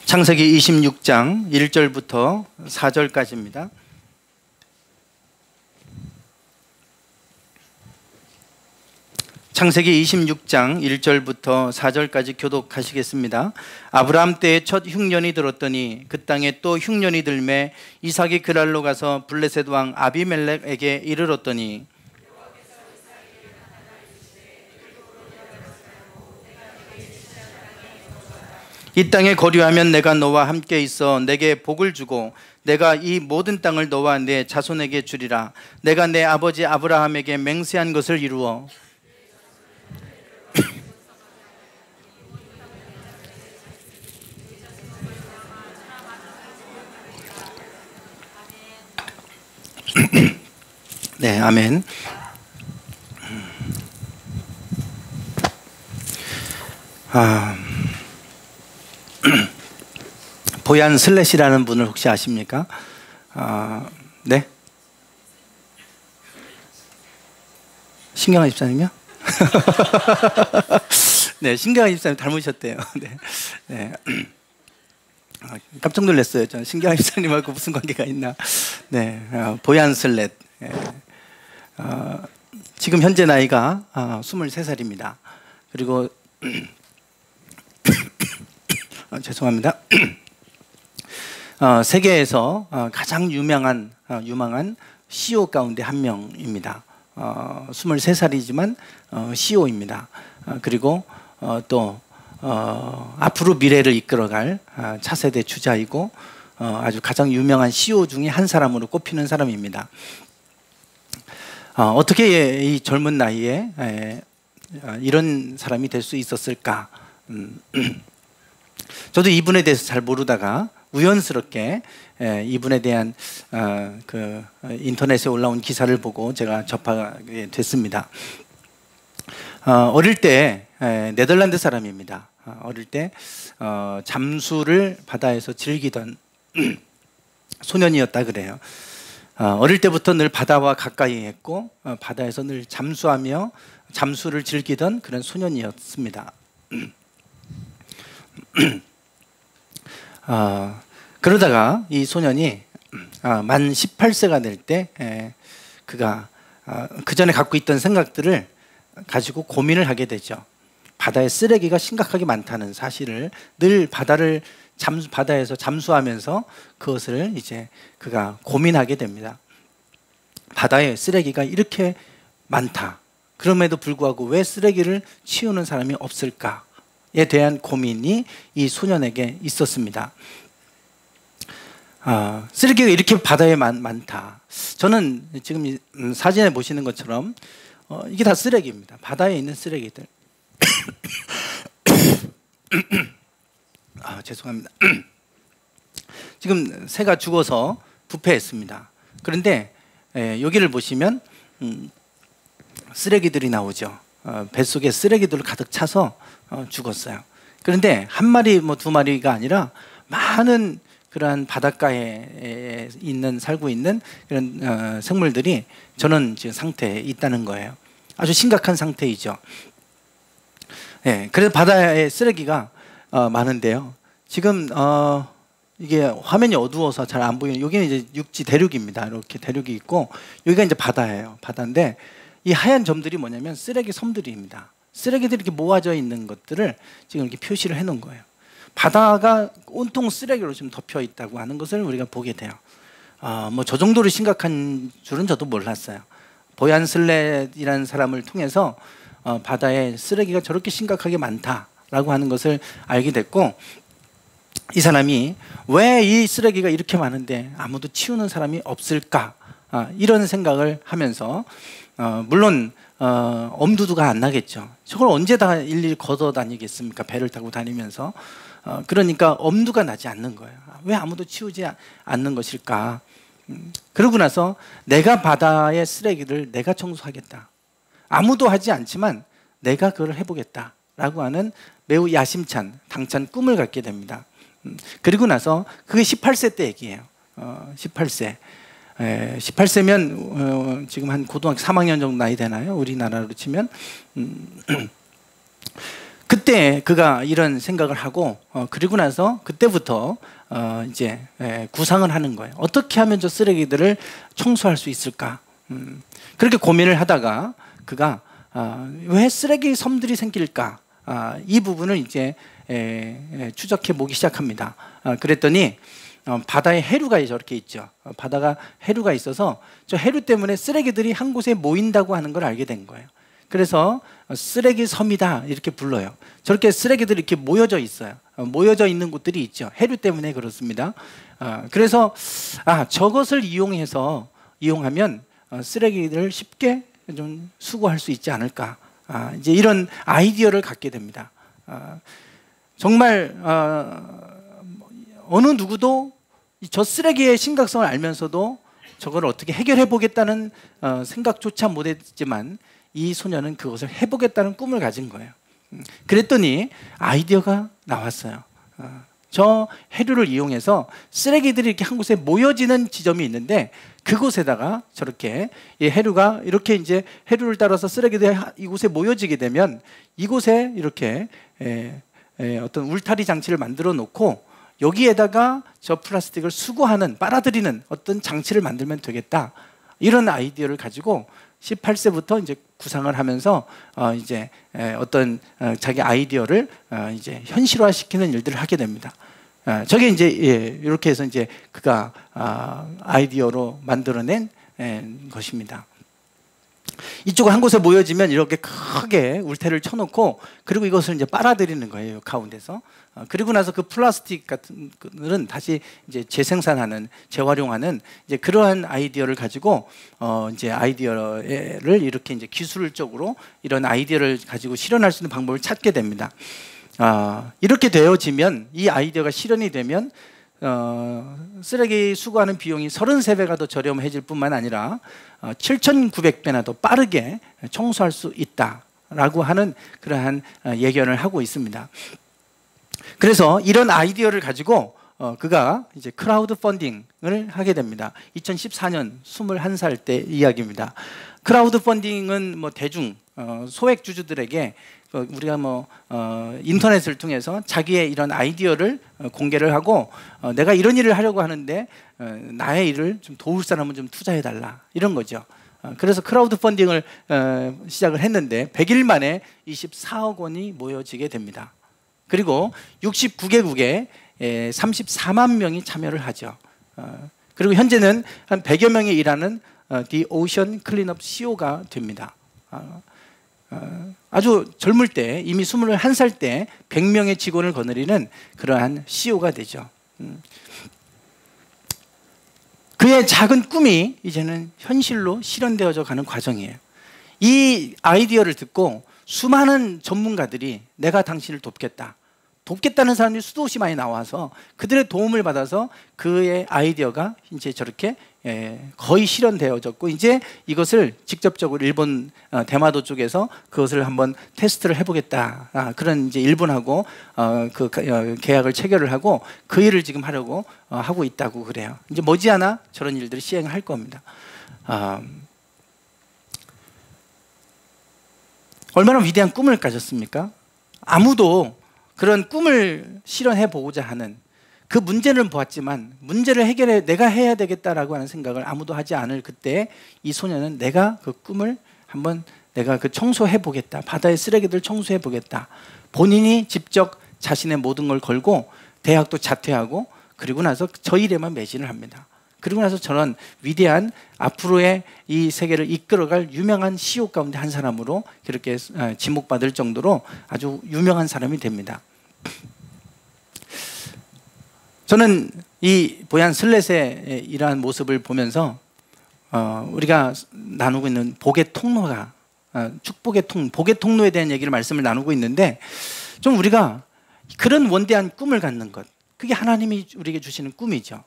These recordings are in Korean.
창세기 26장 1절부터 4절까지입니다. 창세기 26장 1절부터 4절까지 교독하시겠습니다. 아브라함 때에 첫 흉년이 들었더니 그 땅에 또 흉년이 들매 이삭이 그랄로 가서 블레셋 왕 아비멜렉에게 이르렀더니 이 땅에 거류하면 내가 너와 함께 있어 내게 복을 주고 내가 이 모든 땅을 너와 내 자손에게 주리라. 내가 내 아버지 아브라함에게 맹세한 것을 이루어 네, 아멘. 보얀 슬랫이라는 분을 혹시 아십니까? 네? 신경아 집사님이요? 네, 신경아 집사님 닮으셨대요. 네, 네. 깜짝 놀랐어요. 저는 신경아 집사님하고 무슨 관계가 있나? 네, 보얀 슬랫. 네. 지금 현재 나이가 23살입니다. 그리고 죄송합니다. 세계에서 가장 유명한 CEO 가운데 한 명입니다. 23살이지만 CEO입니다. 그리고 또 앞으로 미래를 이끌어갈 차세대 주자이고 아주 가장 유명한 CEO 중에 한 사람으로 꼽히는 사람입니다. 어떻게 이 젊은 나이에 이런 사람이 될 수 있었을까? 저도 이분에 대해서 잘 모르다가 우연스럽게 이분에 대한 그 인터넷에 올라온 기사를 보고 제가 접하게 됐습니다. 어릴 때 네덜란드 사람입니다. 어릴 때 잠수를 바다에서 즐기던 소년이었다 그래요. 어릴 때부터 늘 바다와 가까이 했고 바다에서 늘 잠수하며 잠수를 즐기던 그런 소년이었습니다. 그러다가 이 소년이 만 18세가 될 때 그가 그 전에 갖고 있던 생각들을 가지고 고민을 하게 되죠. 바다에 쓰레기가 심각하게 많다는 사실을 늘 바다에서 잠수하면서 그것을 이제 그가 고민하게 됩니다. 바다에 쓰레기가 이렇게 많다. 그럼에도 불구하고 왜 쓰레기를 치우는 사람이 없을까에 대한 고민이 이 소년에게 있었습니다. 쓰레기가 이렇게 바다에 많다. 저는 지금 사진에 보시는 것처럼 이게 다 쓰레기입니다. 바다에 있는 쓰레기들. 죄송합니다. 지금 새가 죽어서 부패했습니다. 그런데 여기를 보시면 쓰레기들이 나오죠. 뱃속에 쓰레기들로 가득 차서 죽었어요. 그런데 한 마리 두 마리가 아니라 많은 그러한 바닷가에 살고 있는 그런 생물들이 저는 지금 상태에 있다는 거예요. 아주 심각한 상태이죠. 네, 그래서 바다에 쓰레기가 많은데요. 지금 이게 화면이 어두워서 잘 안 보이는 여기는 이제 육지 대륙입니다. 이렇게 대륙이 있고 여기가 이제 바다예요. 바다인데 이 하얀 점들이 뭐냐면 쓰레기 섬들입니다. 쓰레기들이 이렇게 모아져 있는 것들을 지금 이렇게 표시를 해놓은 거예요. 바다가 온통 쓰레기로 지금 덮여 있다고 하는 것을 우리가 보게 돼요. 저 정도로 심각한 줄은 저도 몰랐어요. 보얀 슬랫이라는 사람을 통해서 바다에 쓰레기가 저렇게 심각하게 많다라고 하는 것을 알게 됐고, 이 사람이 왜 이 쓰레기가 이렇게 많은데 아무도 치우는 사람이 없을까, 이런 생각을 하면서 물론 엄두가 안 나겠죠. 저걸 언제 다 일일이 걷어 다니겠습니까? 배를 타고 다니면서. 그러니까 엄두가 나지 않는 거예요. 왜 아무도 치우지 않는 것일까? 그러고 나서 내가 바다의 쓰레기를 내가 청소하겠다. 아무도 하지 않지만 내가 그걸 해보겠다라고 하는 매우 야심찬, 당찬 꿈을 갖게 됩니다. 그리고 나서 그게 18세 때 얘기예요. 18세. 18세면 지금 한 고등학교 3학년 정도 나이 되나요? 우리나라로 치면. 그때 그가 이런 생각을 하고 그리고 나서 그때부터 이제 구상을 하는 거예요. 어떻게 하면 저 쓰레기들을 청소할 수 있을까? 그렇게 고민을 하다가 그가 왜 쓰레기 섬들이 생길까? 이 부분을 이제 추적해 보기 시작합니다. 그랬더니 바다에 해류가 저렇게 있죠. 바다가 해류가 있어서 저 해류 때문에 쓰레기들이 한 곳에 모인다고 하는 걸 알게 된 거예요. 그래서 쓰레기 섬이다 이렇게 불러요. 저렇게 쓰레기들이 이렇게 모여져 있어요. 모여져 있는 곳들이 있죠. 해류 때문에 그렇습니다. 그래서 저것을 이용하면 쓰레기들을 쉽게 좀 수거할 수 있지 않을까. 이제 이런 아이디어를 갖게 됩니다. 정말 어느 누구도 저 쓰레기의 심각성을 알면서도 저걸 어떻게 해결해 보겠다는 생각조차 못했지만 이 소녀는 그것을 해보겠다는 꿈을 가진 거예요. 그랬더니 아이디어가 나왔어요. 저 해류를 이용해서 쓰레기들이 이렇게 한 곳에 모여지는 지점이 있는데 그곳에다가 저렇게 이 해류가 이렇게 이제 해류를 따라서 쓰레기들이 이곳에 모여지게 되면 이곳에 이렇게 어떤 울타리 장치를 만들어 놓고 여기에다가 저 플라스틱을 수거하는 빨아들이는 어떤 장치를 만들면 되겠다. 이런 아이디어를 가지고 18세부터 이제 구상을 하면서 이제 어떤 자기 아이디어를 이제 현실화시키는 일들을 하게 됩니다. 저게 이제 이렇게 해서 이제 그가 아이디어로 만들어낸 것입니다. 이쪽은 한 곳에 모여지면 이렇게 크게 울타리를 쳐놓고 그리고 이것을 이제 빨아들이는 거예요. 가운데서. 그리고 나서 그 플라스틱 같은 거는 다시 이제 재생산하는, 재활용하는 이제 그러한 아이디어를 가지고 이제 아이디어를 이렇게 이제 기술적으로 이런 아이디어를 가지고 실현할 수 있는 방법을 찾게 됩니다. 이렇게 되어지면 이 아이디어가 실현이 되면 쓰레기 수거하는 비용이 33배가 더 저렴해질 뿐만 아니라 7,900배나 더 빠르게 청소할 수 있다라고 하는 그러한 예견을 하고 있습니다. 그래서 이런 아이디어를 가지고 그가 이제 크라우드 펀딩을 하게 됩니다. 2014년 21살 때 이야기입니다. 크라우드 펀딩은 뭐 대중 소액 주주들에게 우리가 뭐 인터넷을 통해서 자기의 이런 아이디어를 공개를 하고 내가 이런 일을 하려고 하는데 나의 일을 좀 도울 사람은 좀 투자해 달라 이런 거죠. 그래서 크라우드 펀딩을 시작을 했는데 100일 만에 24억 원이 모여지게 됩니다. 그리고 69개국에 34만 명이 참여를 하죠. 그리고 현재는 한 100여 명이 일하는 The Ocean Cleanup CEO가 됩니다. 아주 젊을 때 이미 21살 때 100명의 직원을 거느리는 그러한 CEO가 되죠. 그의 작은 꿈이 이제는 현실로 실현되어져 가는 과정이에요. 이 아이디어를 듣고 수많은 전문가들이 내가 당신을 돕겠다는 사람들이 수도 없이 많이 나와서 그들의 도움을 받아서 그의 아이디어가 이제 저렇게 거의 실현되어졌고 이제 이것을 직접적으로 일본 대마도 쪽에서 그것을 한번 테스트를 해보겠다 그런 이제 일본하고 그 계약을 체결을 하고 그 일을 지금 하려고 하고 있다고 그래요. 이제 머지않아 저런 일들을 시행을 할 겁니다. 얼마나 위대한 꿈을 가졌습니까? 아무도 그런 꿈을 실현해 보고자 하는 그 문제는 보았지만 문제를 해결해 내가 해야 되겠다라고 하는 생각을 아무도 하지 않을 그때 이 소녀는 내가 그 꿈을 한번 내가 그 청소해 보겠다. 바다의 쓰레기들 청소해 보겠다. 본인이 직접 자신의 모든 걸 걸고 대학도 자퇴하고 그리고 나서 저 일에만 매진을 합니다. 그리고 나서 저는 위대한 앞으로의 이 세계를 이끌어갈 유명한 CEO 가운데 한 사람으로 그렇게 지목받을 정도로 아주 유명한 사람이 됩니다. 저는 이 보얀 슬렛의 이러한 모습을 보면서 우리가 나누고 있는 복의 통로가 축복의 복의 통로에 대한 얘기를 말씀을 나누고 있는데 좀 우리가 그런 원대한 꿈을 갖는 것 그게 하나님이 우리에게 주시는 꿈이죠.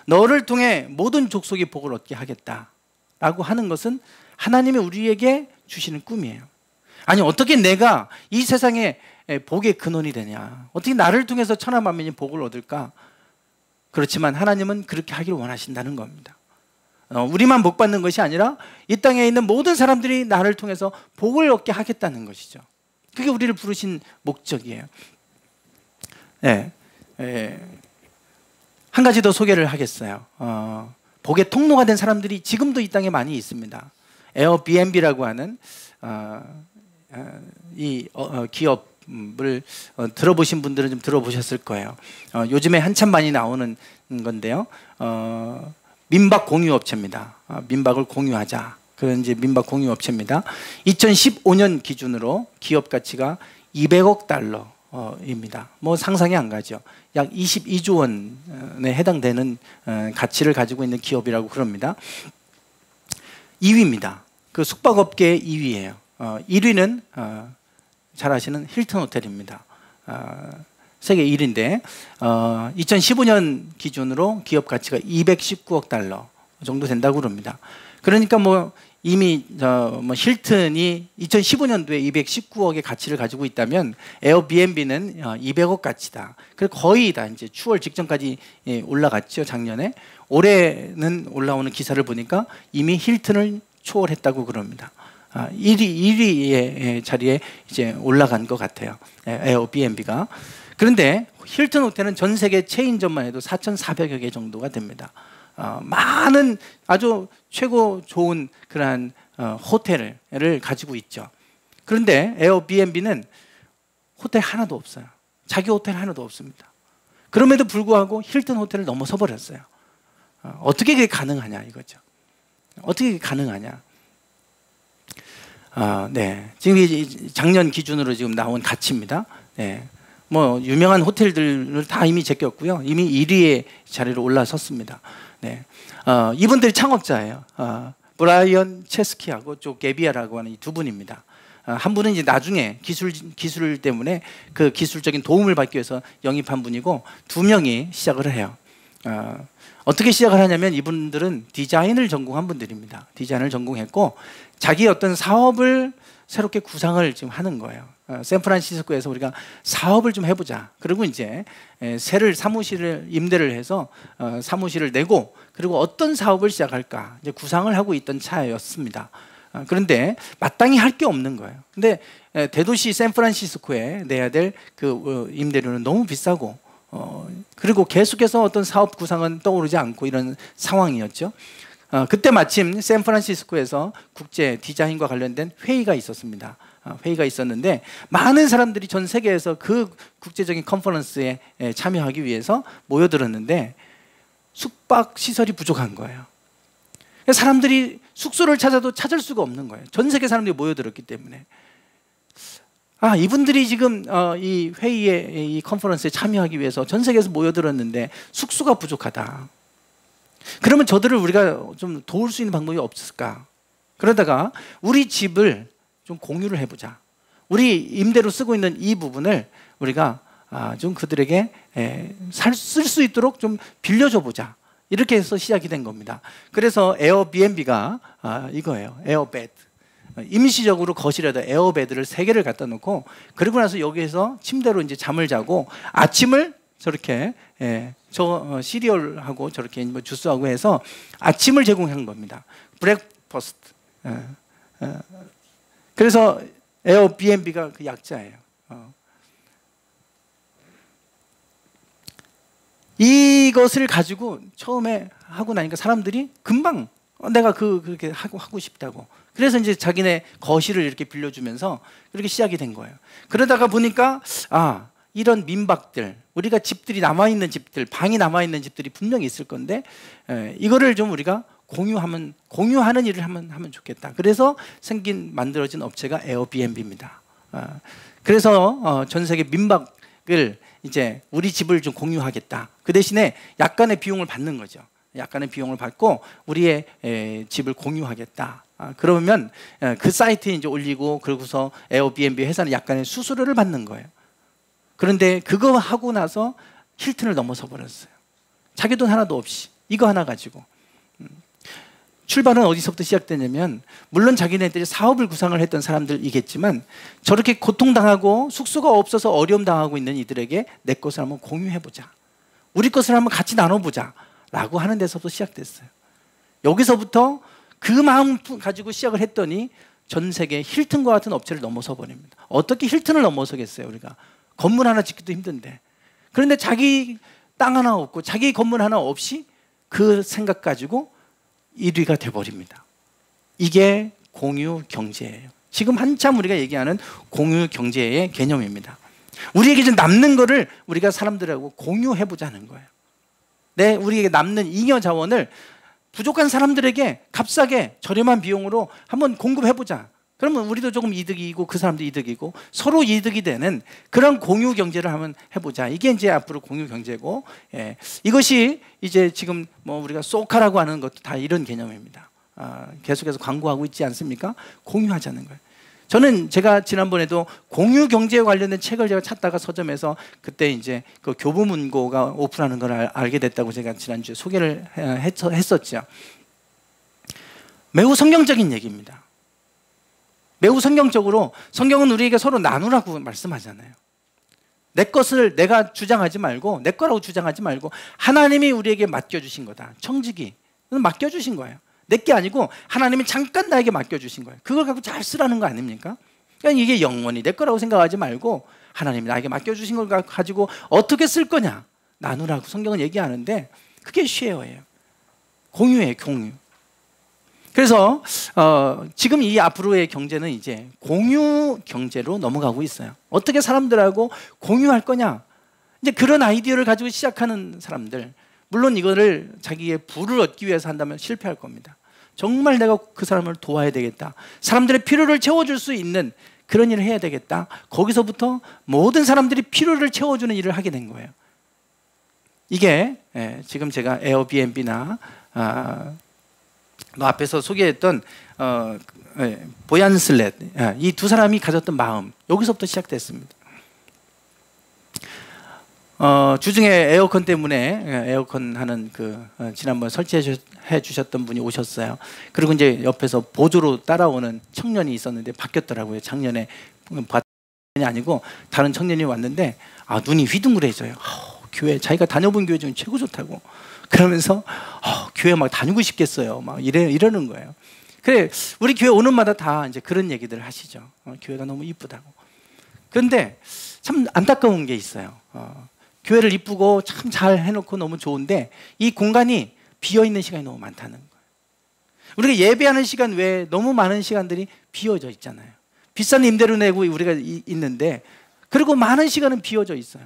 너를 통해 모든 족속이 복을 얻게 하겠다라고 하는 것은 하나님이 우리에게 주시는 꿈이에요. 아니 어떻게 내가 이 세상에 복의 근원이 되냐 어떻게 나를 통해서 천하 만민이 복을 얻을까? 그렇지만 하나님은 그렇게 하기를 원하신다는 겁니다. 우리만 복 받는 것이 아니라 이 땅에 있는 모든 사람들이 나를 통해서 복을 얻게 하겠다는 것이죠. 그게 우리를 부르신 목적이에요. 네. 한 가지 더 소개를 하겠어요. 복의 통로가 된 사람들이 지금도 이 땅에 많이 있습니다. 에어비앤비라고 하는 이 기업을 들어보신 분들은 좀 들어보셨을 거예요. 요즘에 한참 많이 나오는 건데요. 민박 공유업체입니다. 민박을 공유하자. 그런 이제 민박 공유업체입니다. 2015년 기준으로 기업 가치가 200억 달러입니다. 뭐 상상이 안 가죠. 약 22조 원에 해당되는 가치를 가지고 있는 기업이라고 그럽니다. 2위입니다. 그 숙박업계의 2위예요. 1위는 잘 아시는 힐튼 호텔입니다. 세계 1위인데 2015년 기준으로 기업 가치가 219억 달러 정도 된다고 그럽니다. 그러니까 뭐 이미 뭐 힐튼이 2015년도에 219억의 가치를 가지고 있다면 에어비앤비는 200억 가치다. 그래서 거의 다 이제 추월 직전까지 올라갔죠, 작년에. 올해는 올라오는 기사를 보니까 이미 힐튼을 초월했다고 그럽니다. 1위의 자리에 이제 올라간 것 같아요, 에어비앤비가. 그런데 힐튼 호텔은 전 세계 체인점만 해도 4,400여 개 정도가 됩니다. 많은 아주 최고 좋은 그러한 호텔을 가지고 있죠. 그런데 에어비앤비는 호텔 하나도 없어요. 자기 호텔 하나도 없습니다. 그럼에도 불구하고 힐튼 호텔을 넘어서 버렸어요. 어떻게 그게 가능하냐 이거죠. 어떻게 그게 가능하냐. 네, 지금 작년 기준으로 지금 나온 가치입니다. 네, 뭐 유명한 호텔들을 다 이미 제꼈고요. 이미 1위의 자리로 올라섰습니다. 네, 이분들이 창업자예요. 브라이언 체스키하고 조 게비아라고 하는 이 두 분입니다. 한 분은 이제 나중에 기술 때문에 그 기술적인 도움을 받기 위해서 영입한 분이고, 두 명이 시작을 해요. 어떻게 시작을 하냐면 이분들은 디자인을 전공한 분들입니다. 디자인을 전공했고 자기 어떤 사업을 새롭게 구상을 지금 하는 거예요. 샌프란시스코에서 우리가 사업을 좀 해보자. 그리고 이제 사무실을 임대를 해서 사무실을 내고, 그리고 어떤 사업을 시작할까 이제 구상을 하고 있던 차였습니다. 그런데 마땅히 할 게 없는 거예요. 근데 대도시 샌프란시스코에 내야 될 그 임대료는 너무 비싸고, 그리고 계속해서 어떤 사업 구상은 떠오르지 않고 이런 상황이었죠. 그때 마침 샌프란시스코에서 국제 디자인과 관련된 회의가 있었습니다. 회의가 있었는데 많은 사람들이 전 세계에서 그 국제적인 컨퍼런스에 참여하기 위해서 모여들었는데 숙박 시설이 부족한 거예요. 사람들이 숙소를 찾아도 찾을 수가 없는 거예요. 전 세계 사람들이 모여들었기 때문에. 이분들이 지금 이 회의에, 이 컨퍼런스에 참여하기 위해서 전 세계에서 모여들었는데 숙소가 부족하다. 그러면 저들을 우리가 좀 도울 수 있는 방법이 없을까? 그러다가 우리 집을 좀 공유를 해보자. 우리 임대로 쓰고 있는 이 부분을 우리가 좀 그들에게 쓸 수 있도록 좀 빌려줘 보자. 이렇게 해서 시작이 된 겁니다. 그래서 에어비앤비가 이거예요. 에어베드. 임시적으로 거실에다 에어베드를 3개를 갖다 놓고, 그리고 나서 여기에서 침대로 이제 잠을 자고 아침을 저렇게 시리얼하고 저렇게 뭐 주스하고 해서 아침을 제공한 겁니다. 브렉퍼스트. 그래서 에어비앤비가 그 약자예요. 이것을 가지고 처음에 하고 나니까 사람들이 금방 내가 그렇게 하고 싶다고. 그래서 이제 자기네 거실을 이렇게 빌려주면서 그렇게 시작이 된 거예요. 그러다가 보니까 이런 민박들, 우리가 집들이 남아있는 집들, 방이 남아있는 집들이 분명히 있을 건데 이거를 좀 우리가 공유하는 일을 하면 좋겠다. 그래서 만들어진 업체가 에어비앤비입니다. 그래서 전 세계 민박을 이제 우리 집을 좀 공유하겠다. 그 대신에 약간의 비용을 받는 거죠. 약간의 비용을 받고 우리의 집을 공유하겠다. 그러면 그 사이트에 이제 올리고, 그러고서 에어비앤비 회사는 약간의 수수료를 받는 거예요. 그런데 그거 하고 나서 힐튼을 넘어서 버렸어요. 자기 돈 하나도 없이 이거 하나 가지고. 출발은 어디서부터 시작되냐면, 물론 자기네들이 사업을 구상을 했던 사람들이겠지만 저렇게 고통당하고 숙소가 없어서 어려움 당하고 있는 이들에게 내 것을 한번 공유해보자, 우리 것을 한번 같이 나눠보자 라고 하는 데서부터 시작됐어요. 여기서부터 그 마음 가지고 시작을 했더니 전 세계 힐튼과 같은 업체를 넘어서 버립니다. 어떻게 힐튼을 넘어서겠어요? 우리가 건물 하나 짓기도 힘든데. 그런데 자기 땅 하나 없고 자기 건물 하나 없이 그 생각 가지고 1위가 돼버립니다. 이게 공유 경제예요. 지금 한참 우리가 얘기하는 공유 경제의 개념입니다. 우리에게 좀 남는 거를 우리가 사람들하고 공유해보자는 거예요. 우리에게 남는 잉여 자원을 부족한 사람들에게 값싸게 저렴한 비용으로 한번 공급해보자. 그러면 우리도 조금 이득이고 그 사람도 이득이고 서로 이득이 되는 그런 공유 경제를 한번 해보자. 이게 이제 앞으로 공유 경제고, 이것이 이제 지금 뭐 우리가 소카라고 하는 것도 다 이런 개념입니다. 계속해서 광고하고 있지 않습니까? 공유하자는 거예요. 저는 제가 지난번에도 공유 경제에 관련된 책을 제가 찾다가 서점에서 그때 이제 그 교보문고가 오픈하는 걸 알게 됐다고 제가 지난주에 소개를 했었죠. 매우 성경적인 얘기입니다. 매우 성경적으로 성경은 우리에게 서로 나누라고 말씀하잖아요. 내 것을 내가 주장하지 말고 내 거라고 주장하지 말고 하나님이 우리에게 맡겨주신 거다. 청지기 맡겨주신 거예요. 내게 아니고 하나님이 잠깐 나에게 맡겨주신 거예요. 그걸 갖고 잘 쓰라는 거 아닙니까? 그러니까 이게 영원히 내 거라고 생각하지 말고 하나님이 나에게 맡겨주신 걸 가지고 어떻게 쓸 거냐 나누라고 성경은 얘기하는데 그게 쉐어예요. 공유예요. 공유. 그래서 지금 이 앞으로의 경제는 이제 공유 경제로 넘어가고 있어요. 어떻게 사람들하고 공유할 거냐, 이제 그런 아이디어를 가지고 시작하는 사람들, 물론 이거를 자기의 부를 얻기 위해서 한다면 실패할 겁니다. 정말 내가 그 사람을 도와야 되겠다, 사람들의 필요를 채워줄 수 있는 그런 일을 해야 되겠다, 거기서부터 모든 사람들이 필요를 채워주는 일을 하게 된 거예요. 이게 지금 제가 에어비앤비나 앞에서 소개했던 보얀 슬렛, 이 두 사람이 가졌던 마음, 여기서부터 시작됐습니다. 주중에 에어컨 때문에 에어컨 하는 지난번 설치해 주셨던 분이 오셨어요. 그리고 이제 옆에서 보조로 따라오는 청년이 있었는데 바뀌었더라고요. 작년에 봤더니 아니고 다른 청년이 왔는데 눈이 휘둥그레져요. 교회, 자기가 다녀본 교회 중에 최고 좋다고 그러면서 교회 막 다니고 싶겠어요. 막 이러는 거예요. 그래, 우리 교회 오는 마다 다 이제 그런 얘기들을 하시죠. 교회가 너무 이쁘다고. 그런데 참 안타까운 게 있어요. 교회를 이쁘고 참 잘 해놓고 너무 좋은데 이 공간이 비어있는 시간이 너무 많다는 거예요. 우리가 예배하는 시간 외에 너무 많은 시간들이 비어져 있잖아요. 비싼 임대료 내고 우리가 있는데, 그리고 많은 시간은 비어져 있어요.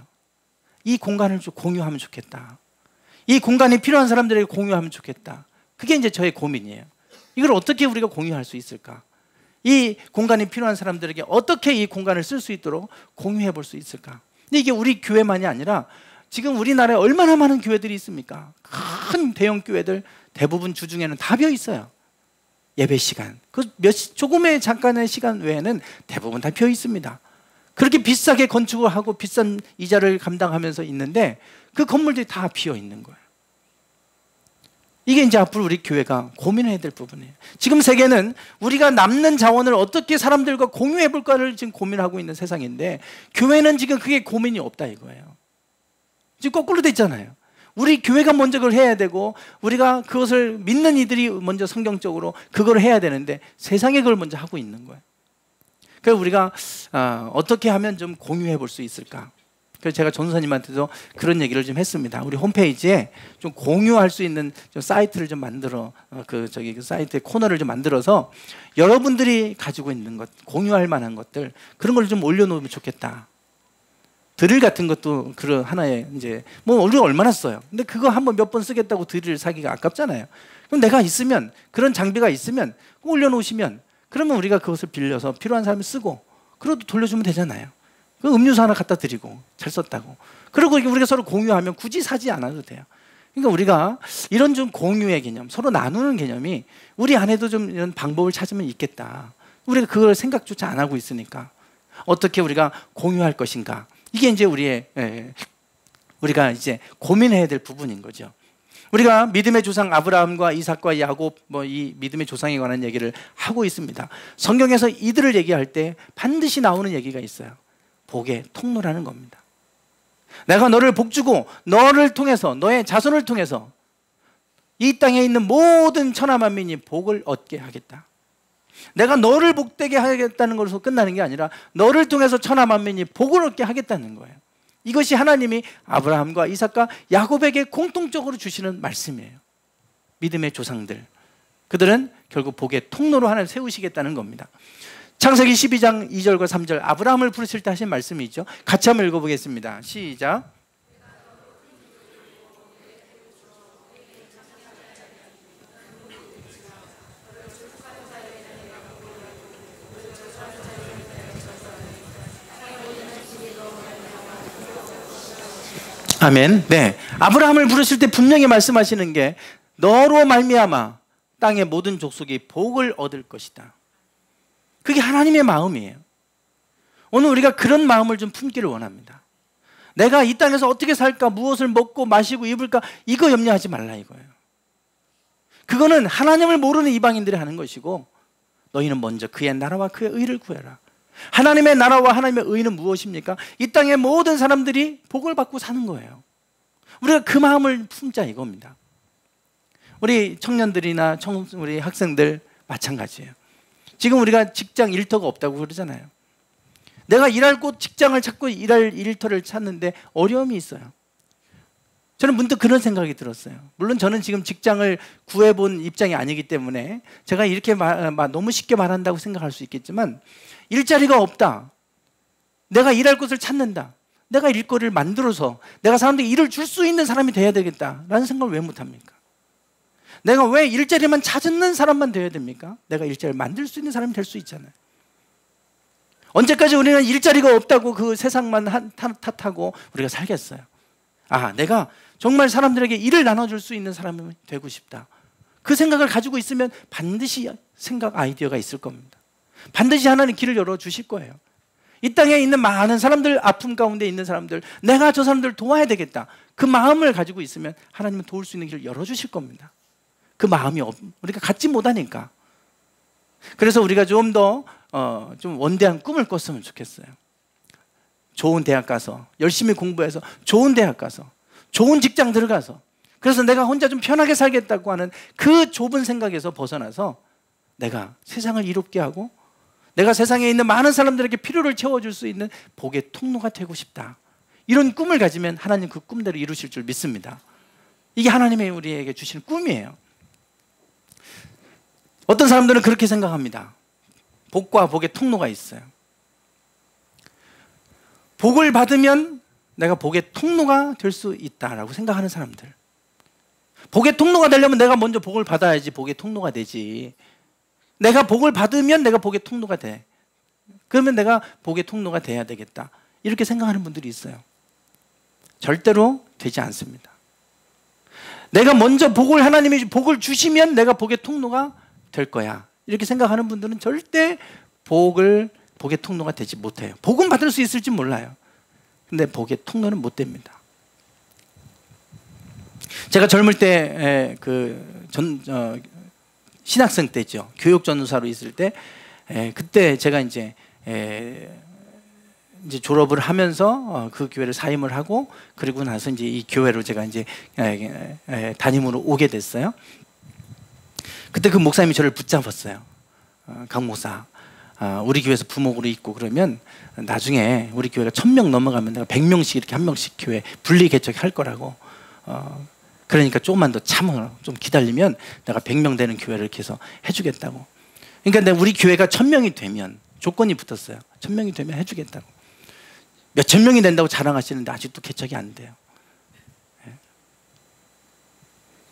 이 공간을 좀 공유하면 좋겠다. 이 공간이 필요한 사람들에게 공유하면 좋겠다. 그게 이제 저의 고민이에요. 이걸 어떻게 우리가 공유할 수 있을까? 이 공간이 필요한 사람들에게 어떻게 이 공간을 쓸 수 있도록 공유해 볼 수 있을까? 근데 이게 우리 교회만이 아니라 지금 우리나라에 얼마나 많은 교회들이 있습니까? 큰 대형 교회들 대부분 주중에는 다 비어 있어요. 예배 시간, 조금의 잠깐의 시간 외에는 대부분 다 비어 있습니다. 그렇게 비싸게 건축을 하고 비싼 이자를 감당하면서 있는데 그 건물들이 다 비어 있는 거예요. 이게 이제 앞으로 우리 교회가 고민해야 될 부분이에요. 지금 세계는 우리가 남는 자원을 어떻게 사람들과 공유해 볼까를 지금 고민하고 있는 세상인데, 교회는 지금 그게 고민이 없다 이거예요. 지금 거꾸로 됐잖아요. 우리 교회가 먼저 그걸 해야 되고 우리가 그것을 믿는 이들이 먼저 성경적으로 그걸 해야 되는데 세상에 그걸 먼저 하고 있는 거예요. 그래서 우리가 어떻게 하면 좀 공유해 볼 수 있을까? 그래서 제가 전도사님한테도 그런 얘기를 좀 했습니다. 우리 홈페이지에 좀 공유할 수 있는 좀 사이트를 좀 만들어, 그 사이트에 코너를 좀 만들어서 여러분들이 가지고 있는 것, 공유할 만한 것들, 그런 걸 좀 올려놓으면 좋겠다. 드릴 같은 것도 그런 하나의 이제 우리가 얼마나 써요. 근데 그거 한번 몇 번 쓰겠다고 드릴 사기가 아깝잖아요. 그럼 내가 있으면, 그런 장비가 있으면 올려놓으시면, 그러면 우리가 그것을 빌려서 필요한 사람이 쓰고, 그래도 돌려주면 되잖아요. 그 음료수 하나 갖다 드리고 잘 썼다고. 그리고 우리가 서로 공유하면 굳이 사지 않아도 돼요. 그러니까 우리가 이런 좀 공유의 개념, 서로 나누는 개념이 우리 안에도 좀 이런 방법을 찾으면 있겠다. 우리가 그걸 생각조차 안 하고 있으니까 어떻게 우리가 공유할 것인가? 이게 이제 우리가 이제 고민해야 될 부분인 거죠. 우리가 믿음의 조상 아브라함과 이삭과 야곱, 이 믿음의 조상에 관한 얘기를 하고 있습니다. 성경에서 이들을 얘기할 때 반드시 나오는 얘기가 있어요. 복의 통로라는 겁니다. 내가 너를 복주고 너를 통해서, 너의 자손을 통해서 이 땅에 있는 모든 천하 만민이 복을 얻게 하겠다. 내가 너를 복되게 하겠다는 것으로 끝나는 게 아니라 너를 통해서 천하 만민이 복을 얻게 하겠다는 거예요. 이것이 하나님이 아브라함과 이삭과 야곱에게 공통적으로 주시는 말씀이에요. 믿음의 조상들, 그들은 결국 복의 통로로 하나님 세우시겠다는 겁니다. 창세기 12장 2절과 3절, 아브라함을 부르실 때 하신 말씀이 있죠. 같이 한번 읽어보겠습니다. 시작. 아멘. 네, 아브라함을 부르실 때 분명히 말씀하시는 게 너로 말미암아 땅의 모든 족속이 복을 얻을 것이다. 그게 하나님의 마음이에요. 오늘 우리가 그런 마음을 좀 품기를 원합니다. 내가 이 땅에서 어떻게 살까, 무엇을 먹고 마시고 입을까, 이거 염려하지 말라 이거예요. 그거는 하나님을 모르는 이방인들이 하는 것이고, 너희는 먼저 그의 나라와 그의 의를 구해라. 하나님의 나라와 하나님의 의는 무엇입니까? 이 땅의 모든 사람들이 복을 받고 사는 거예요. 우리가 그 마음을 품자 이겁니다. 우리 청년들이나 우리 학생들 마찬가지예요. 지금 우리가 직장 일터가 없다고 그러잖아요. 내가 일할 곳, 직장을 찾고 일할 일터를 찾는데 어려움이 있어요. 저는 문득 그런 생각이 들었어요. 물론 저는 지금 직장을 구해본 입장이 아니기 때문에 제가 이렇게 너무 쉽게 말한다고 생각할 수 있겠지만, 일자리가 없다, 내가 일할 곳을 찾는다, 내가 일거리를 만들어서 내가 사람들에게 일을 줄 수 있는 사람이 돼야 되겠다라는 생각을 왜 못합니까? 내가 왜 일자리만 찾는 사람만 돼야 됩니까? 내가 일자리를 만들 수 있는 사람이 될 수 있잖아요. 언제까지 우리는 일자리가 없다고 그 세상만 탓하고 우리가 살겠어요? 아, 내가 정말 사람들에게 일을 나눠줄 수 있는 사람이 되고 싶다. 그 생각을 가지고 있으면 반드시 아이디어가 있을 겁니다. 반드시 하나님 길을 열어주실 거예요. 이 땅에 있는 많은 사람들, 아픔 가운데 있는 사람들, 내가 저 사람들을 도와야 되겠다, 그 마음을 가지고 있으면 하나님은 도울 수 있는 길을 열어주실 겁니다. 그 마음이 우리가 갖지 못하니까. 그래서 우리가 좀 더 좀 원대한 꿈을 꿨으면 좋겠어요. 좋은 대학 가서 열심히 공부해서 좋은 대학 가서 좋은 직장 들어가서, 그래서 내가 혼자 좀 편하게 살겠다고 하는 그 좁은 생각에서 벗어나서 내가 세상을 이롭게 하고 내가 세상에 있는 많은 사람들에게 필요를 채워줄 수 있는 복의 통로가 되고 싶다. 이런 꿈을 가지면 하나님 그 꿈대로 이루실 줄 믿습니다. 이게 하나님의 우리에게 주시는 꿈이에요. 어떤 사람들은 그렇게 생각합니다. 복과 복의 통로가 있어요. 복을 받으면 내가 복의 통로가 될 수 있다라고 생각하는 사람들. 복의 통로가 되려면 내가 먼저 복을 받아야지 복의 통로가 되지. 내가 복을 받으면 내가 복의 통로가 돼. 그러면 내가 복의 통로가 돼야 되겠다, 이렇게 생각하는 분들이 있어요. 절대로 되지 않습니다. 내가 먼저 하나님이 복을 주시면 내가 복의 통로가 될 거야, 이렇게 생각하는 분들은 절대 복의 통로가 되지 못해요. 복은 받을 수 있을지 몰라요. 근데 복의 통로는 못 됩니다. 제가 젊을 때 신학생 때죠. 교육 전도사로 있을 때, 그때 제가 이제 졸업을 하면서 그 교회를 사임을 하고, 그리고 나서 이제 이 교회로 제가 이제 담임으로 오게 됐어요. 그때 그 목사님이 저를 붙잡았어요. 강 목사, 우리 교회에서 부목으로 있고 그러면 나중에 우리 교회가 1000명 넘어가면 내가 100명씩 이렇게 한 명씩 교회 분리 개척할 거라고. 그러니까 조금만 더 참아, 좀 기다리면 내가 100명 되는 교회를 이렇게 해서 해주겠다고. 그러니까 우리 교회가 1000명이 되면 조건이 붙었어요. 1000명이 되면 해주겠다고. 몇천 명이 된다고 자랑하시는데 아직도 개척이 안 돼요.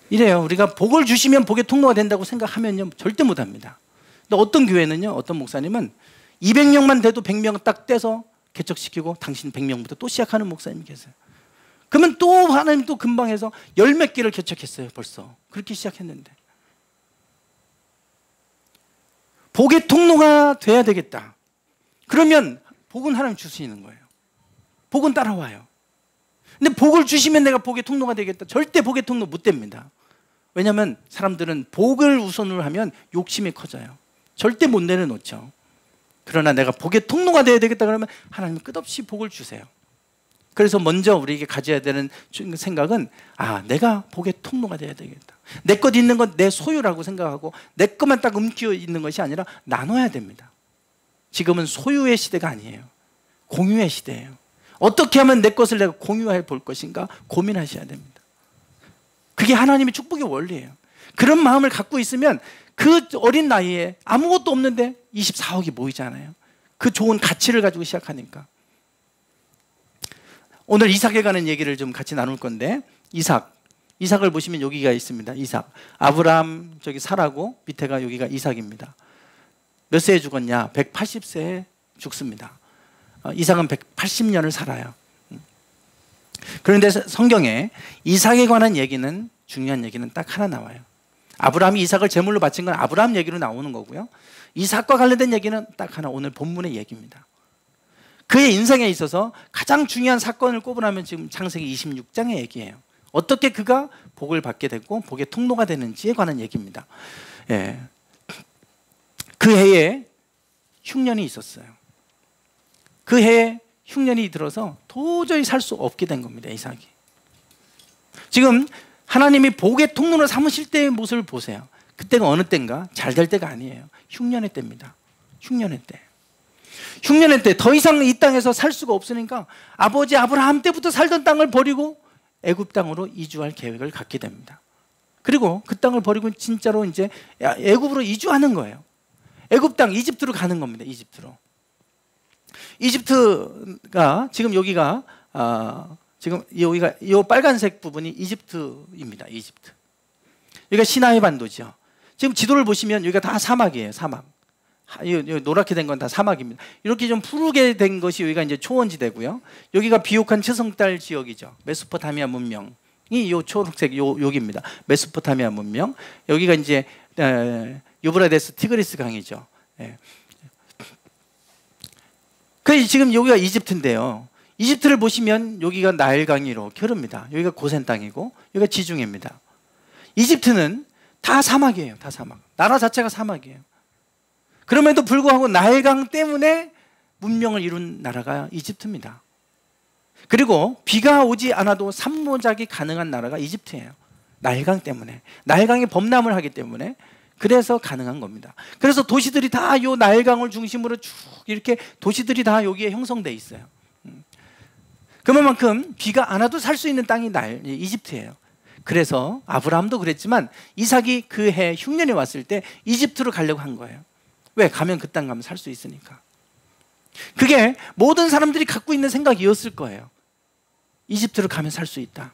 이래요. 우리가 복을 주시면 복의 통로가 된다고 생각하면요, 절대 못합니다. 근데 어떤 교회는요, 어떤 목사님은 200명만 돼도 100명 딱 떼서 개척시키고 당신 100명부터 또 시작하는 목사님이 계세요. 그러면 또 하나님 또 금방 해서 10몇 개를 개척했어요. 벌써 그렇게 시작했는데. 복의 통로가 돼야 되겠다. 그러면 복은 하나님 주시는 거예요. 복은 따라와요. 근데 복을 주시면 내가 복의 통로가 되겠다, 절대 복의 통로 못 됩니다. 왜냐하면 사람들은 복을 우선으로 하면 욕심이 커져요. 절대 못 내려놓죠. 그러나 내가 복의 통로가 돼야 되겠다 그러면 하나님은 끝없이 복을 주세요. 그래서 먼저 우리에게 가져야 되는 생각은 내가 복의 통로가 돼야 되겠다. 내 것 있는 건 내 소유라고 생각하고 내 것만 딱 움키워 있는 것이 아니라 나눠야 됩니다. 지금은 소유의 시대가 아니에요. 공유의 시대예요. 어떻게 하면 내 것을 내가 공유해 볼 것인가 고민하셔야 됩니다. 그게 하나님의 축복의 원리예요. 그런 마음을 갖고 있으면 그 어린 나이에 아무것도 없는데 24억이 모이잖아요. 그 좋은 가치를 가지고 시작하니까. 오늘 이삭에 관한 얘기를 좀 같이 나눌 건데, 이삭을 보시면 여기가 있습니다. 이삭. 아브라함 저기 사라고 밑에가 여기가 이삭입니다. 몇 세에 죽었냐? 180세에 죽습니다. 이삭은 180년을 살아요. 그런데 성경에 이삭에 관한 얘기는, 중요한 얘기는 딱 하나 나와요. 아브라함이 이삭을 제물로 바친 건 아브라함 얘기로 나오는 거고요. 이삭과 관련된 얘기는 딱 하나, 오늘 본문의 얘기입니다. 그의 인생에 있어서 가장 중요한 사건을 꼽으라면 지금 창세기 26장의 얘기예요. 어떻게 그가 복을 받게 됐고 복의 통로가 되는지에 관한 얘기입니다. 예. 그 해에 흉년이 있었어요. 그 해에 흉년이 들어서 도저히 살 수 없게 된 겁니다. 이삭이. 지금 하나님이 복의 통로를 삼으실 때의 모습을 보세요. 그때가 어느 때인가? 잘 될 때가 아니에요. 흉년의 때입니다. 흉년의 때. 흉년의 때 더 이상 이 땅에서 살 수가 없으니까 아버지 아브라함 때부터 살던 땅을 버리고 애굽 땅으로 이주할 계획을 갖게 됩니다. 그리고 그 땅을 버리고 진짜로 이제 애굽으로 이주하는 거예요. 애굽 땅 이집트로 가는 겁니다. 이집트로. 이집트가 지금 여기가 지금 여기가 이 빨간색 부분이 이집트입니다. 이집트. 여기가 시나이 반도죠. 지금 지도를 보시면 여기가 다 사막이에요. 사막. 노랗게 된 건 다 사막입니다. 이렇게 좀 푸르게 된 것이 여기가 이제 초원지대고요. 여기가 비옥한 츠성달 지역이죠. 메소포타미아 문명이 요 초록색 여기입니다. 메소포타미아 문명. 여기가 이제 유브라데스 티그리스 강이죠. 그 지금 여기가 이집트인데요. 이집트를 보시면 여기가 나일강이 이렇게 흐릅니다. 여기가 고센 땅이고 여기가 지중해입니다. 이집트는 다 사막이에요. 다 사막. 나라 자체가 사막이에요. 그럼에도 불구하고 나일강 때문에 문명을 이룬 나라가 이집트입니다. 그리고 비가 오지 않아도 산모작이 가능한 나라가 이집트예요. 나일강 때문에. 나일강이 범람을 하기 때문에 그래서 가능한 겁니다. 그래서 도시들이 다 이 나일강을 중심으로 쭉 이렇게 도시들이 다 여기에 형성돼 있어요. 그만큼 비가 안 와도 살 수 있는 땅이 이집트예요. 그래서 아브라함도 그랬지만 이삭이 그 해 흉년이 왔을 때 이집트로 가려고 한 거예요. 왜? 가면 그 땅 가면 살 수 있으니까. 그게 모든 사람들이 갖고 있는 생각이었을 거예요. 이집트로 가면 살 수 있다.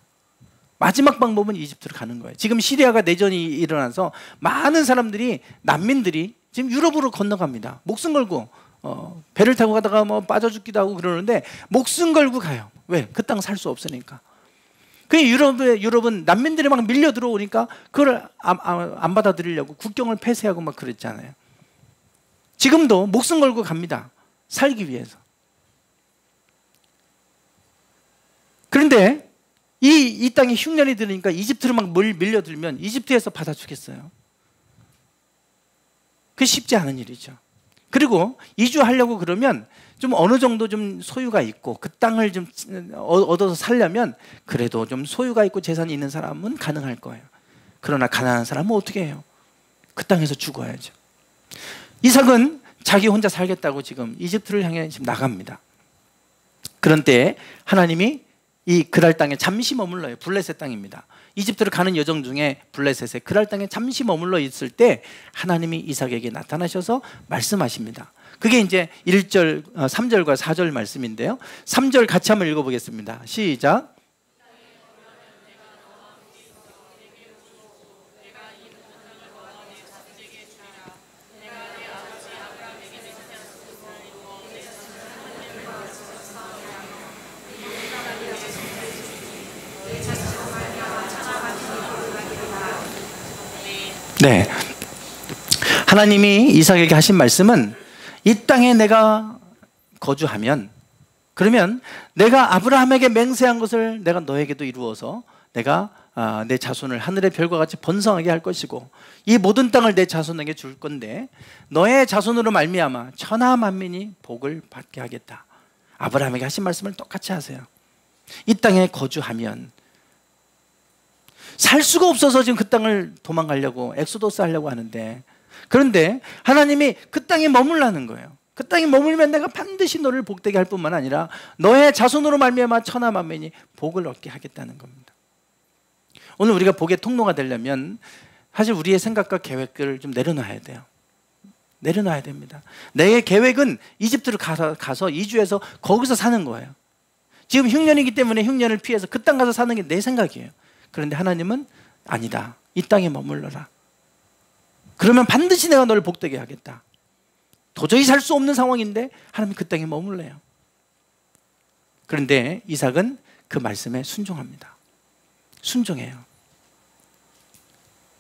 마지막 방법은 이집트로 가는 거예요. 지금 시리아가 내전이 일어나서 많은 사람들이, 난민들이 지금 유럽으로 건너갑니다. 목숨 걸고 배를 타고 가다가 뭐 빠져 죽기도 하고 그러는데 목숨 걸고 가요. 왜? 그 땅 살 수 없으니까. 그 유럽은 난민들이 막 밀려 들어오니까 그걸 안 받아들이려고 국경을 폐쇄하고 막 그랬잖아요. 지금도 목숨 걸고 갑니다. 살기 위해서. 그런데 이 땅에 흉년이 들으니까 이집트로 막 밀려들면 이집트에서 받아주겠어요? 그게 쉽지 않은 일이죠. 그리고 이주하려고 그러면 좀 어느 정도 좀 소유가 있고 그 땅을 좀 얻어서 살려면 그래도 좀 소유가 있고 재산이 있는 사람은 가능할 거예요. 그러나 가난한 사람은 어떻게 해요? 그 땅에서 죽어야죠. 이삭은 자기 혼자 살겠다고 지금 이집트를 향해 지금 나갑니다. 그런 때에 하나님이 이 그랄 땅에 잠시 머물러요. 블레셋 땅입니다. 이집트를 가는 여정 중에 블레셋에 그랄 땅에 잠시 머물러 있을 때 하나님이 이삭에게 나타나셔서 말씀하십니다. 그게 이제 3절과 4절 말씀인데요. 3절 같이 한번 읽어보겠습니다. 시작. 네, 하나님이 이삭에게 하신 말씀은 이 땅에 내가 거주하면, 그러면 내가 아브라함에게 맹세한 것을 내가 너에게도 이루어서 내가 내 자손을 하늘의 별과 같이 번성하게 할 것이고 이 모든 땅을 내 자손에게 줄 건데 너의 자손으로 말미암아 천하 만민이 복을 받게 하겠다. 아브라함에게 하신 말씀을 똑같이 하세요. 이 땅에 거주하면 살 수가 없어서 지금 그 땅을 도망가려고 엑소더스 하려고 하는데, 그런데 하나님이 그 땅에 머물라는 거예요. 그 땅에 머물면 내가 반드시 너를 복되게 할 뿐만 아니라 너의 자손으로 말미암아 천하 만민이 복을 얻게 하겠다는 겁니다. 오늘 우리가 복의 통로가 되려면 사실 우리의 생각과 계획을 좀 내려놔야 돼요. 내려놔야 됩니다. 내 계획은 이집트를 가서 이주해서 거기서 사는 거예요. 지금 흉년이기 때문에 흉년을 피해서 그 땅 가서 사는 게 내 생각이에요. 그런데 하나님은 아니다. 이 땅에 머물러라. 그러면 반드시 내가 너를 복되게 하겠다. 도저히 살 수 없는 상황인데 하나님이 그 땅에 머물래요. 그런데 이삭은 그 말씀에 순종합니다. 순종해요.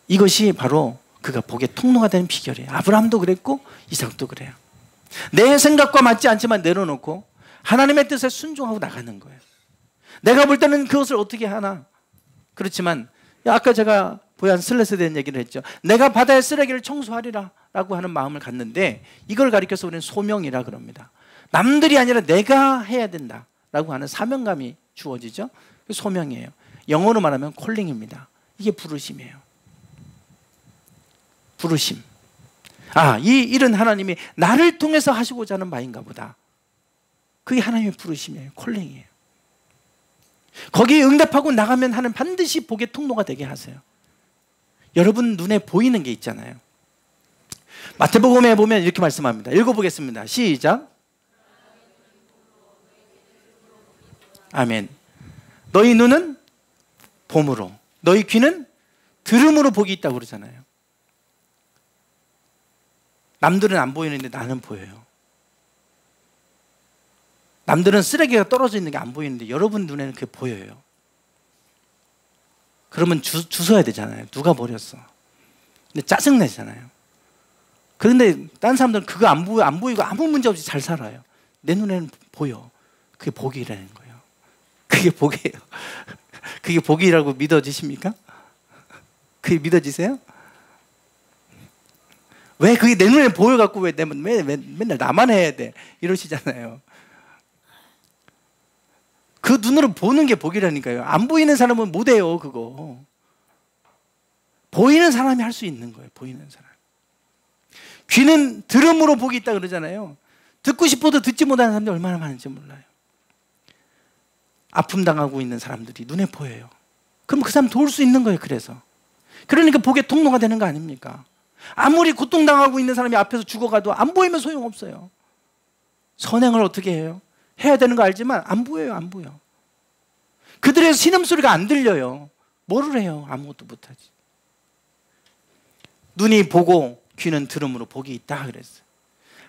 이것이 바로 그가 복의 통로가 되는 비결이에요. 아브라함도 그랬고 이삭도 그래요. 내 생각과 맞지 않지만 내려놓고 하나님의 뜻에 순종하고 나가는 거예요. 내가 볼 때는 그것을 어떻게 하나? 그렇지만 아까 제가 보얀 슬렛에 대한 얘기를 했죠. 내가 바다의 쓰레기를 청소하리라 라고 하는 마음을 갖는데, 이걸 가리켜서 우리는 소명이라 그럽니다. 남들이 아니라 내가 해야 된다라고 하는 사명감이 주어지죠. 소명이에요. 영어로 말하면 콜링입니다. 이게 부르심이에요. 부르심. 이 일은 하나님이 나를 통해서 하시고자 하는 바인가 보다. 그게 하나님의 부르심이에요. 콜링이에요. 거기에 응답하고 나가면 하나님 반드시 복의 통로가 되게 하세요. 여러분 눈에 보이는 게 있잖아요. 마태복음에 보면 이렇게 말씀합니다. 읽어보겠습니다. 시작. 아멘. 너희 눈은 봄으로, 너희 귀는 들음으로 복이 있다고 그러잖아요. 남들은 안 보이는데 나는 보여요. 남들은 쓰레기가 떨어져 있는 게 안 보이는데 여러분 눈에는 그게 보여요. 그러면 주워야 되잖아요. 누가 버렸어. 근데 짜증내잖아요. 그런데 다른 사람들은 그거 안 보이고 아무 문제 없이 잘 살아요. 내 눈에는 보여. 그게 복이라는 거예요. 그게 복이에요. 그게 복이라고 믿어지십니까? 그게 믿어지세요? 왜 그게 내 눈에 보여갖고 왜 맨날 나만 해야 돼? 이러시잖아요. 그 눈으로 보는 게 복이라니까요. 안 보이는 사람은 못해요, 그거. 보이는 사람이 할 수 있는 거예요, 보이는 사람. 귀는 들음으로 복이 있다 그러잖아요. 듣고 싶어도 듣지 못하는 사람들이 얼마나 많은지 몰라요. 아픔 당하고 있는 사람들이 눈에 보여요. 그럼 그 사람 도울 수 있는 거예요, 그래서. 그러니까 복의 통로가 되는 거 아닙니까? 아무리 고통당하고 있는 사람이 앞에서 죽어가도 안 보이면 소용없어요. 선행을 어떻게 해요? 해야 되는 거 알지만 안 보여요, 안 보여. 그들의 신음소리가 안 들려요. 뭐를 해요? 아무것도 못하지. 눈이 보고 귀는 들음으로 복이 있다 그랬어요.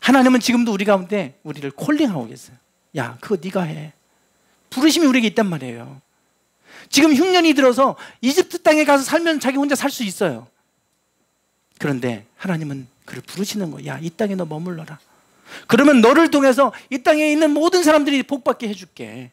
하나님은 지금도 우리 가운데 우리를 콜링하고 계세요. 야, 그거 네가 해. 부르심이 우리에게 있단 말이에요. 지금 흉년이 들어서 이집트 땅에 가서 살면 자기 혼자 살 수 있어요. 그런데 하나님은 그를 부르시는 거예요. 야, 이 땅에 너 머물러라. 그러면 너를 통해서 이 땅에 있는 모든 사람들이 복받게 해줄게.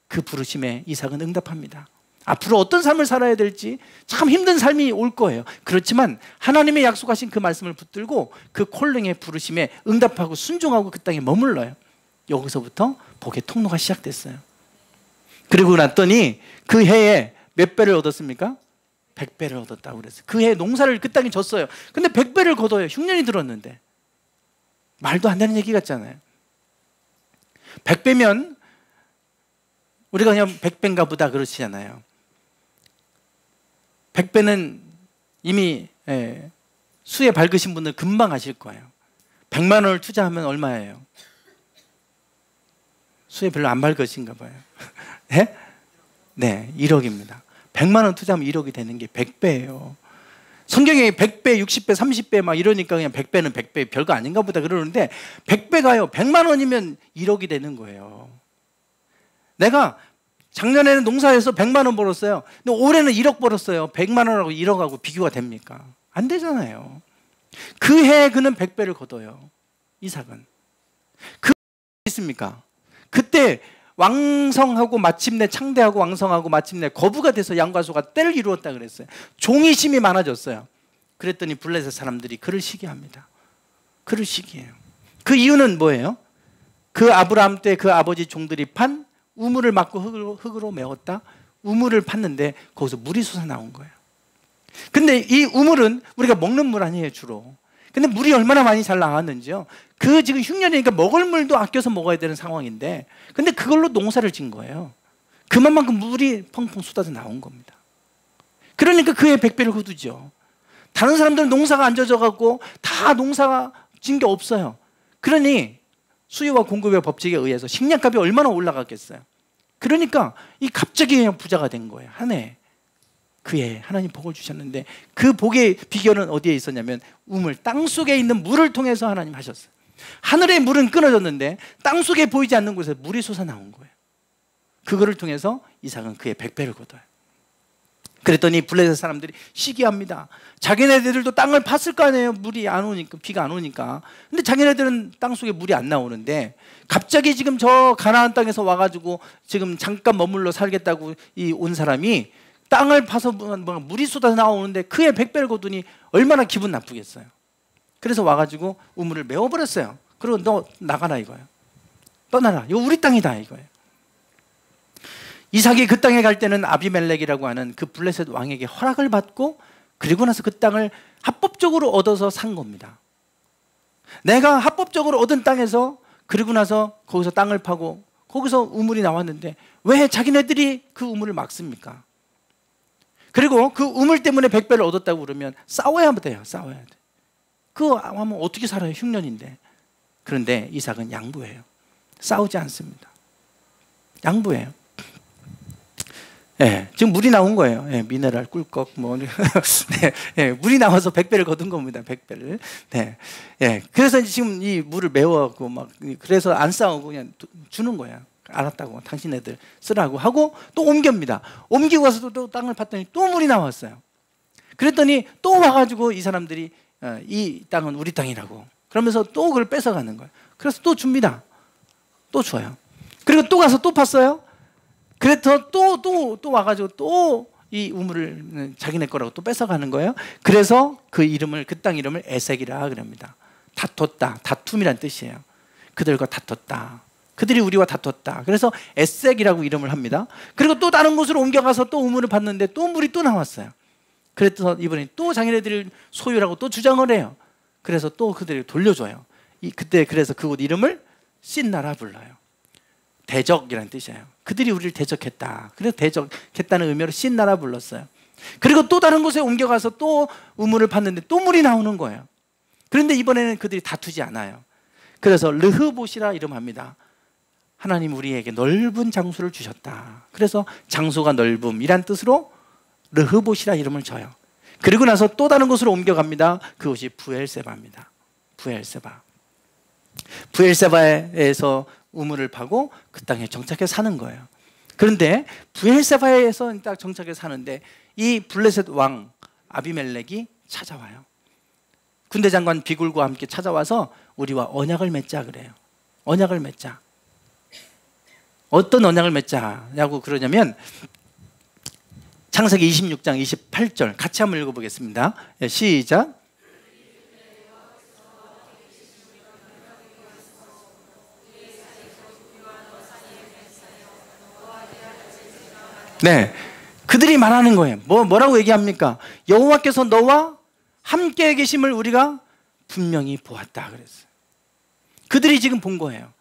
그 부르심에 이삭은 응답합니다. 앞으로 어떤 삶을 살아야 될지 참 힘든 삶이 올 거예요. 그렇지만 하나님의 약속하신 그 말씀을 붙들고 그 콜링의 부르심에 응답하고 순종하고 그 땅에 머물러요. 여기서부터 복의 통로가 시작됐어요. 그리고 났더니 그 해에 몇 배를 얻었습니까? 100배를 얻었다고 그랬어요. 그 해에 농사를 그 땅에 졌어요. 근데 100배를 거둬요. 흉년이 들었는데. 말도 안 되는 얘기 같잖아요. 100배면 우리가 그냥 100배인가 보다 그러시잖아요. 100배는 이미 수에 밝으신 분들 금방 아실 거예요. 100만 원을 투자하면 얼마예요? 수에 별로 안 밝으신가 봐요. 네? 네, 1억입니다. 100만 원 투자하면 1억이 되는 게 100배예요. 성경에 100배, 60배, 30배 막 이러니까 그냥 100배는 100배 별거 아닌가 보다 그러는데 100배가요. 100만 원이면 1억이 되는 거예요. 내가 작년에는 농사에서 100만 원 벌었어요. 근데 올해는 1억 벌었어요. 100만 원하고 1억하고 비교가 됩니까? 안 되잖아요. 그 해에 그는 100배를 거둬요. 이삭은. 그 있습니까? 그때 왕성하고 마침내 창대하고 왕성하고 마침내 거부가 돼서 양과 소가 때를 이루었다 그랬어요. 종이심이 많아졌어요. 그랬더니 블레셋 사람들이 그를 시기합니다. 그를 시기해요. 그 이유는 뭐예요? 그 아브라함 때 그 아버지 종들이 판 우물을 막고 흙으로 메웠다. 우물을 팠는데 거기서 물이 솟아나온 거예요. 근데 이 우물은 우리가 먹는 물 아니에요, 주로. 근데 물이 얼마나 많이 잘 나왔는지요. 그 지금 흉년이니까 먹을 물도 아껴서 먹어야 되는 상황인데, 근데 그걸로 농사를 짓는 거예요. 그만큼 물이 펑펑 쏟아져 나온 겁니다. 그러니까 그의 100배를 거두죠. 다른 사람들은 농사가 안 젖어갖고 다 농사가 진 게 없어요. 그러니 수요와 공급의 법칙에 의해서 식량값이 얼마나 올라갔겠어요. 그러니까 이 갑자기 부자가 된 거예요. 한 해. 그에 하나님 복을 주셨는데, 그 복의 비결은 어디에 있었냐면 우물, 땅속에 있는 물을 통해서 하나님 하셨어요. 하늘의 물은 끊어졌는데 땅속에 보이지 않는 곳에 물이 솟아나온 거예요. 그거를 통해서 이삭은 그의 100배를 거둬요. 그랬더니 블레셋 사람들이 시기합니다. 자기네들도 땅을 팠을 거 아니에요. 물이 안 오니까, 비가 안 오니까. 근데 자기네들은 땅속에 물이 안 나오는데 갑자기 지금 저 가나안 땅에서 와가지고 지금 잠깐 머물러 살겠다고 온 사람이 땅을 파서 물이 쏟아져 나오는데 그의 100배를 거두니 얼마나 기분 나쁘겠어요. 그래서 와가지고 우물을 메워버렸어요. 그리고 너 나가라 이거예요. 떠나라. 이거 우리 땅이다 이거예요. 이삭이 그 땅에 갈 때는 아비멜렉이라고 하는 그 블레셋 왕에게 허락을 받고, 그리고 나서 그 땅을 합법적으로 얻어서 산 겁니다. 내가 합법적으로 얻은 땅에서, 그리고 나서 거기서 땅을 파고 거기서 우물이 나왔는데 왜 자기네들이 그 우물을 막습니까? 그리고 그 우물 때문에 100배를 얻었다고 그러면 싸워야 돼요. 싸워야 돼. 그거 하면 어떻게 살아요? 흉년인데. 그런데 이삭은 양보해요. 싸우지 않습니다. 양보해요. 예, 지금 물이 나온 거예요. 예, 미네랄, 꿀꺽, 뭐. 네, 예, 물이 나와서 100배를 거둔 겁니다. 100배를. 네, 예, 그래서 지금 이 물을 메워갖고 막, 그래서 안 싸우고 그냥 주는 거야. 알았다고, 당신네들 쓰라고 하고 또 옮깁니다. 옮기고 와서 또 땅을 팠더니 또 물이 나왔어요. 그랬더니 또 와가지고 이 사람들이 이 땅은 우리 땅이라고 그러면서 또 그걸 뺏어가는 거예요. 그래서 또 줍니다. 또 줘요. 그리고 또 가서 또 팠어요. 그래서 또 와가지고 또 이 우물을 자기네 거라고 또 뺏어가는 거예요. 그래서 그 땅 이름을 에색이라 그럽니다. 다퉜다. 다툼이란 뜻이에요. 그들과 다퉜다. 그들이 우리와 다퉜다. 그래서 에색이라고 이름을 합니다. 그리고 또 다른 곳으로 옮겨가서 또 우물을 봤는데 또 물이 또 나왔어요. 그래서 이번에 또 자기네들이 소유라고 또 주장을 해요. 그래서 또 그들을 돌려줘요. 그때 그래서 그곳 이름을 신나라 불러요. 대적이라는 뜻이에요. 그들이 우리를 대적했다. 그래서 대적했다는 의미로 신나라 불렀어요. 그리고 또 다른 곳에 옮겨가서 또 우물을 팠는데 또 물이 나오는 거예요. 그런데 이번에는 그들이 다투지 않아요. 그래서 르흐봇이라 이름합니다. 하나님 우리에게 넓은 장소를 주셨다. 그래서 장소가 넓음이란 뜻으로 르흐봇이라 이름을 줘요. 그리고 나서 또 다른 곳으로 옮겨갑니다. 그곳이 부엘세바입니다. 부엘세바에서 우물을 파고 그 땅에 정착해 사는 거예요. 그런데 부엘세바에서 딱 정착해 사는데 이 블레셋 왕 아비멜렉이 찾아와요. 군대 장관 비굴과 함께 찾아와서 우리와 언약을 맺자 그래요. 언약을 맺자. 어떤 언약을 맺자냐고 그러냐면 창세기 26장 28절 같이 한번 읽어보겠습니다. 시작. 네, 그들이 말하는 거예요. 뭐라고 얘기합니까? 여호와께서 너와 함께 계심을 우리가 분명히 보았다 그랬어요. 그들이 지금 본 거예요.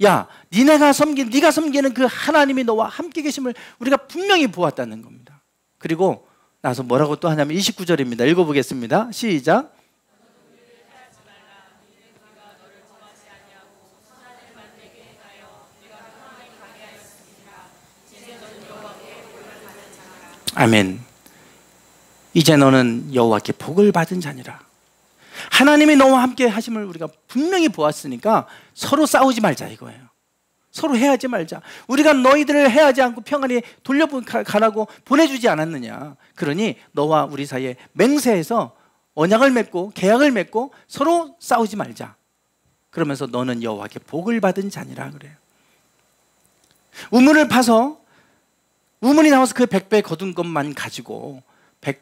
야, 네가 섬기는 그 하나님이 너와 함께 계심을 우리가 분명히 보았다는 겁니다. 그리고 나서 뭐라고 또 하냐면 29절입니다. 읽어보겠습니다. 시작. 아멘. 이제 너는 여호와께 복을 받은 자니라. 하나님이 너와 함께 하심을 우리가 분명히 보았으니까 서로 싸우지 말자 이거예요. 서로 해하지 말자. 우리가 너희들을 해하지 않고 평안히 돌려가라고 보내주지 않았느냐. 그러니 너와 우리 사이에 맹세해서 언약을 맺고 계약을 맺고 서로 싸우지 말자. 그러면서 너는 여호와께 복을 받은 자니라 그래요. 우물을 파서 우물이 나와서 그 100배 거둔 것만 가지고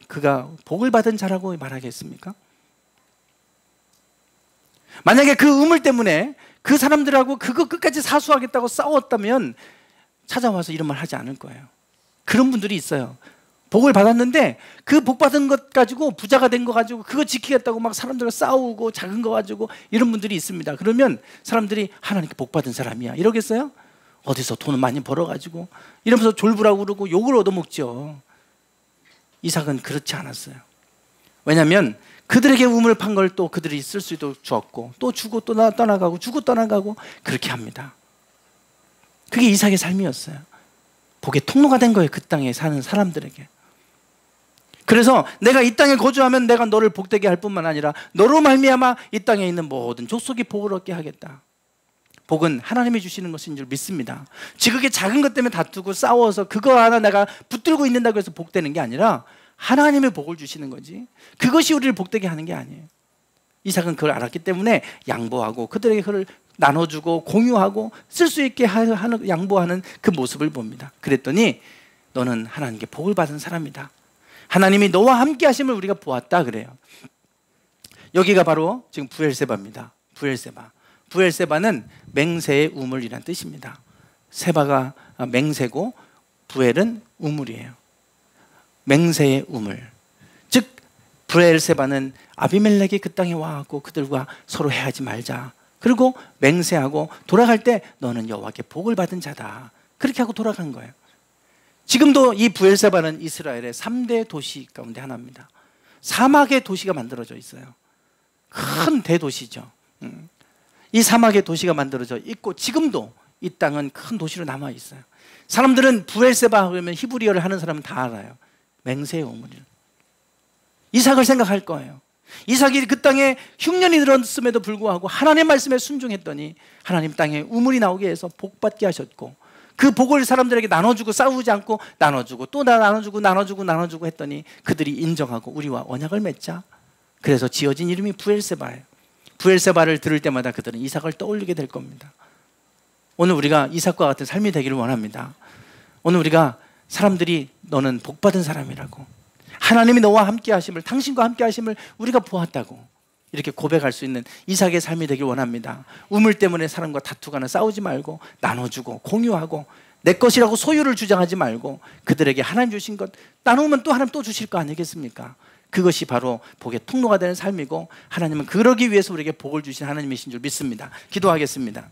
그가 복을 받은 자라고 말하겠습니까? 만약에 그 우물 때문에 그 사람들하고 그거 끝까지 사수하겠다고 싸웠다면 찾아와서 이런 말 하지 않을 거예요. 그런 분들이 있어요. 복을 받았는데 그 복 받은 것 가지고 부자가 된 거 가지고 그거 지키겠다고 막 사람들과 싸우고 작은 거 가지고 이런 분들이 있습니다. 그러면 사람들이 하나님께 복 받은 사람이야 이러겠어요? 어디서 돈을 많이 벌어가지고 이러면서 졸부라고 그러고 욕을 얻어먹죠. 이삭은 그렇지 않았어요. 왜냐하면 그들에게 우물을 판 걸 또 그들이 쓸 수 있도록 주었고 또 주고 또 떠나가고 주고 떠나가고 그렇게 합니다. 그게 이삭의 삶이었어요. 복의 통로가 된 거예요. 그 땅에 사는 사람들에게. 그래서 내가 이 땅에 거주하면 내가 너를 복되게 할 뿐만 아니라 너로 말미암아 이 땅에 있는 모든 족속이 복을 얻게 하겠다. 복은 하나님이 주시는 것인 줄 믿습니다. 지극히 작은 것 때문에 다투고 싸워서 그거 하나 내가 붙들고 있는다고 해서 복되는 게 아니라 하나님의 복을 주시는 거지 그것이 우리를 복되게 하는 게 아니에요. 이삭은 그걸 알았기 때문에 양보하고 그들에게 그걸 나눠주고 공유하고 쓸 수 있게 하는 양보하는 그 모습을 봅니다. 그랬더니 너는 하나님께 복을 받은 사람이다. 하나님이 너와 함께 하심을 우리가 보았다 그래요. 여기가 바로 지금 부엘세바입니다. 부엘세바는 맹세의 우물이란 뜻입니다. 세바가 맹세고 부엘은 우물이에요. 맹세의 우물. 즉 부엘세바는 아비멜렉이 그 땅에 와갖고 그들과 서로 해하지 말자. 그리고 맹세하고 돌아갈 때 너는 여호와께 복을 받은 자다. 그렇게 하고 돌아간 거예요. 지금도 이 부엘세바는 이스라엘의 3대 도시 가운데 하나입니다. 사막의 도시가 만들어져 있어요. 큰 대도시죠. 이 사막의 도시가 만들어져 있고 지금도 이 땅은 큰 도시로 남아 있어요. 사람들은 부엘세바 그러면 히브리어를 하는 사람은 다 알아요. 맹세의 우물이를. 이삭을 생각할 거예요. 이삭이 그 땅에 흉년이 들었음에도 불구하고 하나님의 말씀에 순종했더니 하나님 땅에 우물이 나오게 해서 복받게 하셨고 그 복을 사람들에게 나눠주고 싸우지 않고 나눠주고 또 나눠주고 했더니 그들이 인정하고 우리와 언약을 맺자. 그래서 지어진 이름이 부엘세바예요. 부엘세바를 들을 때마다 그들은 이삭을 떠올리게 될 겁니다. 오늘 우리가 이삭과 같은 삶이 되기를 원합니다. 오늘 우리가 사람들이 너는 복받은 사람이라고 하나님이 너와 함께 하심을 당신과 함께 하심을 우리가 보았다고 이렇게 고백할 수 있는 이삭의 삶이 되길 원합니다. 우물 때문에 사람과 다투거나 싸우지 말고 나눠주고 공유하고 내 것이라고 소유를 주장하지 말고 그들에게 하나님 주신 것 나누면 또 하나님 또 주실 거 아니겠습니까? 그것이 바로 복의 통로가 되는 삶이고 하나님은 그러기 위해서 우리에게 복을 주신 하나님이신 줄 믿습니다. 기도하겠습니다.